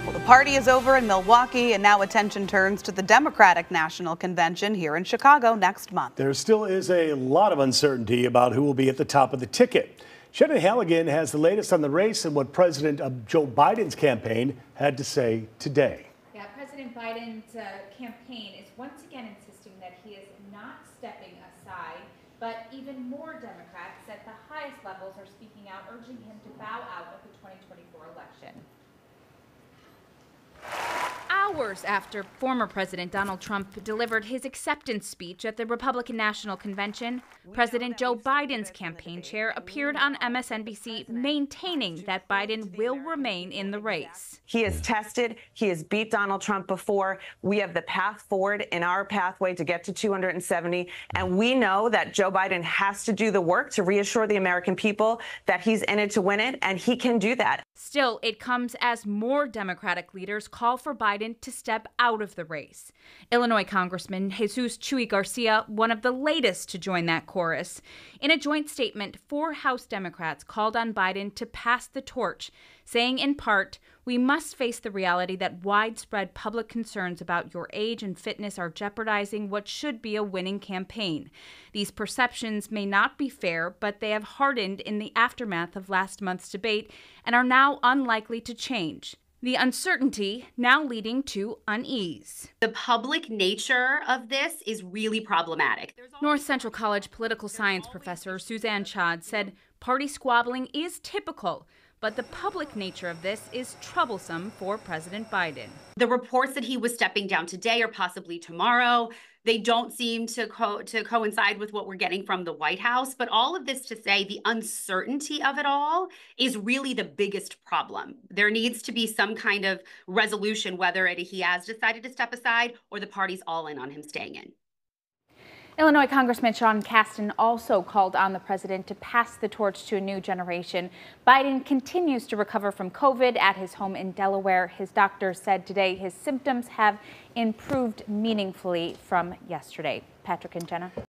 Well, the party is over in Milwaukee, and now attention turns to the Democratic National Convention here in Chicago next month. There still is a lot of uncertainty about who will be at the top of the ticket. Shannon Halligan has the latest on the race and what President Joe Biden's campaign had to say today. Yeah, President Biden's campaign is once again insisting that he is not stepping aside, but even more Democrats at the highest levels are speaking out, urging him to bow out of the 2024 election. Hours after former President Donald Trump delivered his acceptance speech at the Republican National Convention, President Joe Biden's campaign chair appeared on MSNBC maintaining that Biden will remain in the race. He has tested, he has beat Donald Trump before. We have the path forward in our pathway to get to 270, and we know that Joe Biden has to do the work to reassure the American people that he's in it to win it, and he can do that. Still, it comes as more Democratic leaders call for Biden to step out of the race. Illinois Congressman Jesus Chuy Garcia, one of the latest to join that chorus. In a joint statement, 4 House Democrats called on Biden to pass the torch, saying in part, "We must face the reality that widespread public concerns about your age and fitness are jeopardizing what should be a winning campaign. These perceptions may not be fair, but they have hardened in the aftermath of last month's debate and are now unlikely to change." The uncertainty now leading to unease. The public nature of this is really problematic. North Central College political science professor Suzanne Chad said party squabbling is typical, but the public nature of this is troublesome for President Biden. The reports that he was stepping down today or possibly tomorrow, they don't seem to coincide with what we're getting from the White House. But all of this to say the uncertainty of it all is really the biggest problem. There needs to be some kind of resolution, whether he has decided to step aside or the party's all in on him staying in. Illinois Congressman Sean Casten also called on the president to pass the torch to a new generation. Biden continues to recover from COVID at his home in Delaware. His doctor said today his symptoms have improved meaningfully from yesterday. Patrick and Jenna.